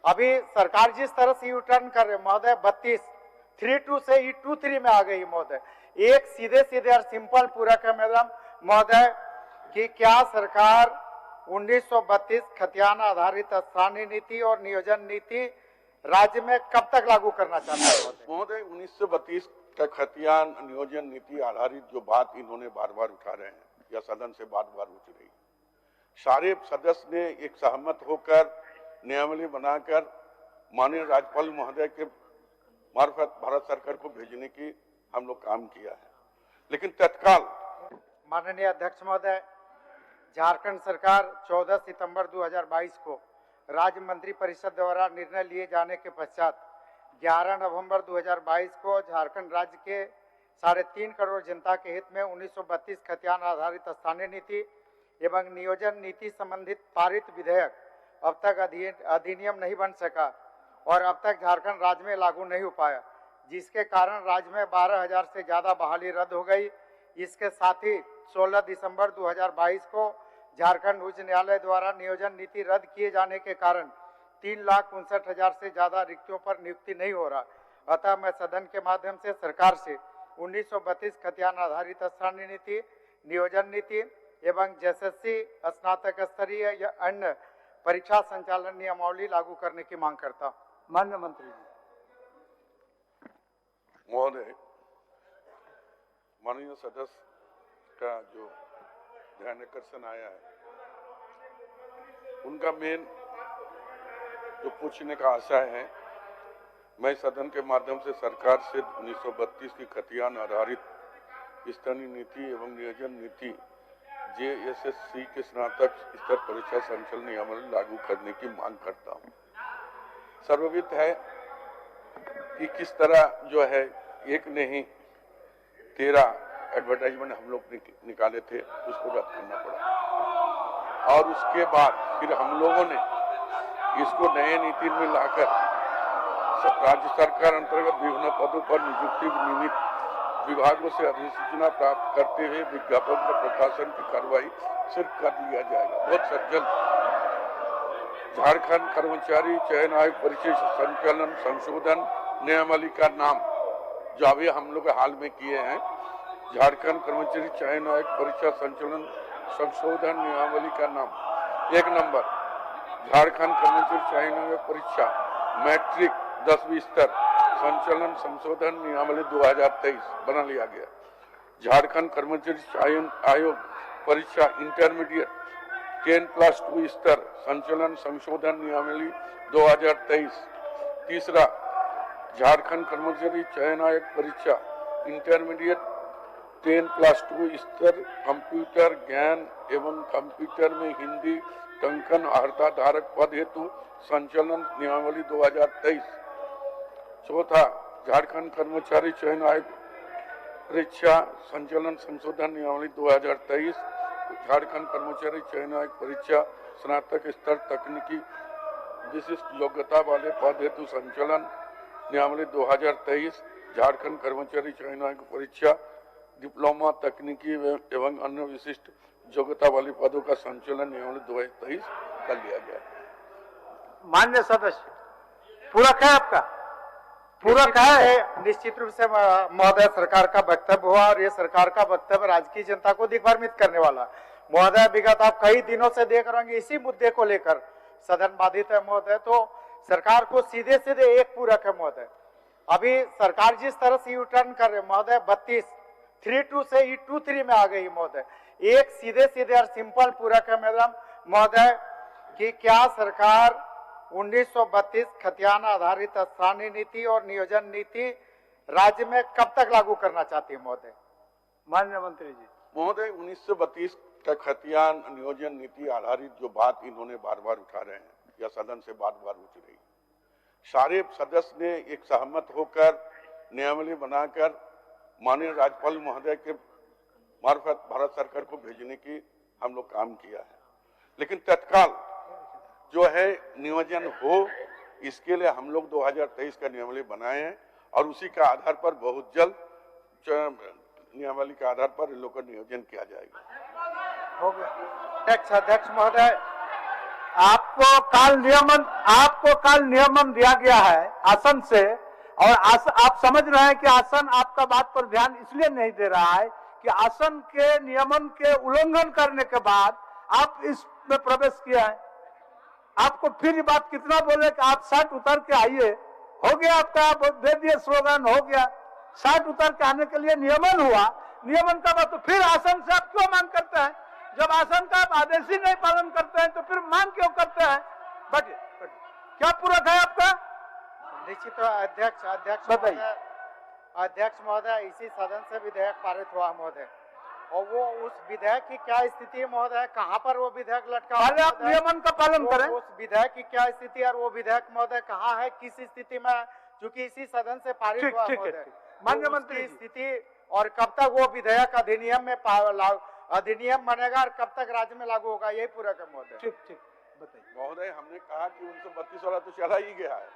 अभी सरकार जिस तरह से यू टर्न कर रहे महोदय 32 से E23 में आ गई महोदय। एक सीधे सीधे और सिंपल पूरक है मैडम महोदय कि क्या सरकार 1932 खतियान आधारित स्थानीय नीति और नियोजन नीति राज्य में कब तक लागू करना चाहता है महोदय? 1932 का खतियान नियोजन नीति आधारित जो बात इन्होंने बार बार उठा रहे हैं या सदन से बार बार उठ रही, सारे सदस्य ने एक सहमत होकर नियमावली बनाकर माननीय राज्यपाल महोदय के मार्फत भारत सरकार को भेजने की हम लोग काम किया है। लेकिन तत्काल माननीय अध्यक्ष महोदय, झारखंड सरकार 14 सितंबर 2022 को राज्य मंत्री परिषद द्वारा निर्णय लिए जाने के पश्चात 11 नवंबर 2022 को झारखंड राज्य के 3.5 करोड़ जनता के हित में 1932 खतियान आधारित स्थानीय नीति एवं नियोजन नीति संबंधित पारित विधेयक अब तक अधिनियम नहीं बन सका और अब तक झारखंड राज्य में लागू नहीं हो पाया, जिसके कारण राज्य में 12,000 से ज़्यादा बहाली रद्द हो गई। इसके साथ ही 16 दिसंबर 2022 को झारखंड उच्च न्यायालय द्वारा नियोजन नीति रद्द किए जाने के कारण 3,59,000 से ज़्यादा रिक्तियों पर नियुक्ति नहीं हो रहा। अतः मैं सदन के माध्यम से सरकार से 1932 खतियान आधारित स्थानीय नीति, नियोजन नीति एवं JSSC स्नातक स्तरीय या अन्य परीक्षा संचालन नियमावली लागू करने की मांग करता हूँ। माननीय मंत्री जी। महोदय, माननीय सदस्य का जो ध्यान आकर्षण आया है, उनका मेन जो पूछने का आशय है, मैं सदन के माध्यम से सरकार से 1932 की खतियान आधारित स्थानीय नीति एवं नियोजन नीति JSSC के स्नातक स्तर परीक्षा संचालन नियमावली लागू करने की मांग करता हूं। सर्वविदित है कि किस तरह जो है एक नहीं 13 एडवर्टाइजमेंट हम लोग निकाले थे, उसको रद्द करना पड़ा और उसके बाद फिर हम लोगों ने इसको नए नीति में लाकर राज्य सरकार अंतर्गत विभिन्न पदों पर नियुक्ति निमित्त विभागों से अधिसूचना प्राप्त करते हुए विज्ञापन का प्रकाशन की कार्रवाई सिर्फ कर लिया जाएगा। बहुत जल्द झारखंड कर्मचारी चयन आयोग परीक्षा संचालन संशोधन नियमावली का नाम जो अभी हम लोग हाल में किए हैं, झारखंड कर्मचारी चयन आयोग परीक्षा संचालन संशोधन नियमावली का नाम 1 नंबर झारखंड कर्मचारी चयन आयोग परीक्षा मैट्रिक 10वीं स्तर संचालन संशोधन नियमावली 2023 बना लिया गया। झारखंड कर्मचारी चयन आयोग परीक्षा इंटरमीडिएट 10+2 स्तर संचालन संशोधन नियमावली 2023। तीसरा, झारखंड कर्मचारी चयन आयोग परीक्षा इंटरमीडिएट 10+2 स्तर कंप्यूटर ज्ञान एवं कंप्यूटर में हिंदी टंकन अर्हता धारक पद हेतु संचालन नियमावली 2023। चौथा, झारखंड कर्मचारी चयन आयोग परीक्षा संचालन संशोधन नियमावली 2023। झारखंड कर्मचारी चयन आयोग परीक्षा स्नातक स्तर तकनीकी विशिष्ट योग्यता वाले पद हेतु संचालन नियमावली 2023। झारखंड कर्मचारी चयन आयोग परीक्षा डिप्लोमा तकनीकी एवं अन्य विशिष्ट योग्यता वाले पदों का संचालन नियमावली 2023 कर लिया गया। मान्य सदस्य, पूरक है आपका? पूरक है। निश्चित रूप से महोदय सरकार का वक्तव्य हुआ और ये सरकार का वक्तव्य राज्य की जनता को दिग्भ्रमित करने वाला। महोदय, विगत आप कई दिनों से देख रहे होंगे इसी मुद्दे को लेकर सदन बाधित है महोदय, तो सरकार को सीधे सीधे एक पूरक है महोदय। अभी सरकार जिस तरह से यू टर्न कर रहे महोदय 32 से E23 में आ गई महोदय। एक सीधे सीधे और सिंपल पूरक है मैडम महोदय कि क्या सरकार 1932 खतियान आधारित स्थानीय नीति और नियोजन नीति राज्य में कब तक लागू करना चाहती है महोदय? माननीय मंत्री जी। महोदय, 1932 का खतियान नियोजन नीति आधारित जो बात इन्होंने बार बार उठा रहे हैं या सदन से बार बार उठ रही, सारे सदस्य ने एक सहमत होकर नियमावली बनाकर माननीय राज्यपाल महोदय के मार्फत भारत सरकार को भेजने की हम लोग काम किया है। लेकिन तत्काल जो है नियोजन हो, इसके लिए हम लोग 2023 का नियमावली बनाए हैं और उसी का आधार पर बहुत जल्द नियमावली के आधार पर इन लोगों का नियोजन किया जाएगा। हो गया। अध्यक्ष महोदय, आपको काल नियमन दिया गया है आसन से, और आप समझ रहे हैं कि आसन आपका बात पर ध्यान इसलिए नहीं दे रहा है कि आसन के नियमन के उल्लंघन करने के बाद आप इसमें प्रवेश किया है। आपको फिर ये बात कितना बोले कि आप शर्ट उतर के आइए, हो गया आपका, आप दे दिए स्लोगन, हो गया। शर्ट उतर के आने के लिए नियमन हुआ, नियमन का बात तो फिर आसन से आप क्यों मांग करते हैं? जब आसन का आप आदेश ही नहीं पालन करते हैं तो फिर मांग क्यों करते हैं? बट क्या पूरक है आपका? निश्चित अध्यक्ष महोदय, इसी सदन से विधेयक पारित हुआ महोदय, और वो उस विधेयक की क्या स्थिति है महोदय, कहाँ पर वो विधेयक लटका हुआ है? आप नियमन का पालन करें। उस विधेयक की क्या स्थिति और वो विधेयक महोदय कहाँ है, किस स्थिति में, चूंकि इसी सदन से पारित हुआ महोदय, माननीय मंत्री की स्थिति और कब तक वो विधेयक अधिनियम में अधिनियम बनेगा और कब तक राज्य में लागू होगा, यही पूरा है महोदय। ठीक बताइए महोदय। हमने कहा कि 1932 वाला तो चला ही गया है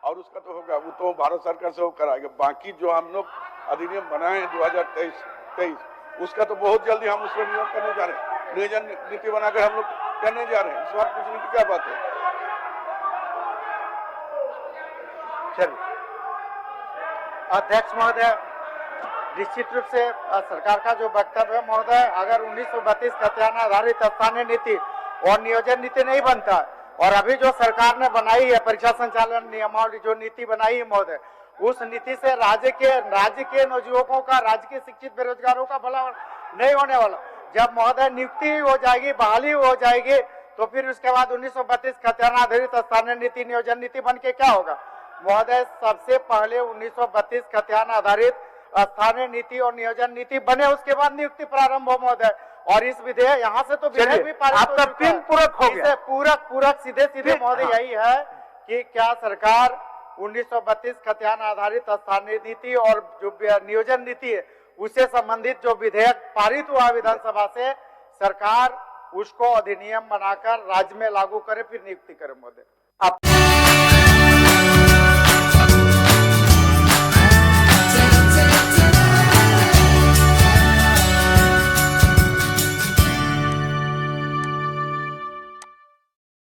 और उसका तो होगा, वो तो भारत सरकार से वो कराएगा। बाकी जो हम लोग अधिनियम बनाए हैं 2023 उसका तो बहुत जल्दी हम उस पर नियोग करने जा रहे हैं, नियोजन नीति बनाकर हम लोग करने जा रहे हैं। इस बार पूछने की क्या बात है? चलिए अध्यक्ष महोदय, निश्चित रूप से सरकार का जो वक्तव्य है महोदय, अगर 1932 खतियान आधारित स्थानीय नीति और नियोजन नीति नहीं बनता, और अभी जो सरकार ने बनाई है परीक्षा संचालन नियमावली जो नीति बनाई है महोदय, उस नीति से राज्य के नवयुवकों का, राज्य के शिक्षित बेरोजगारों का भला नहीं होने वाला। जब महोदय नियुक्ति हो जाएगी, बहाली हो जाएगी, तो फिर उसके बाद 1932 खतियान आधारित स्थानीय नीति नियोजन नीति बन के क्या होगा महोदय? सबसे पहले 1932 खतियान आधारित स्थानीय नीति और नियोजन नीति बने, उसके बाद नियुक्ति प्रारंभ हो महोदय। और इस विधेयक यहाँ से तो विधेयक भी पारित आपका 3 पूरक हो गया। पूरक सीधे महोदय यही है कि क्या सरकार 1932 खतियान आधारित स्थानीय नीति और जो नियोजन नीति है उससे संबंधित जो विधेयक पारित हुआ विधानसभा से, सरकार उसको अधिनियम बनाकर राज्य में लागू करे, फिर नियुक्ति करे महोदय।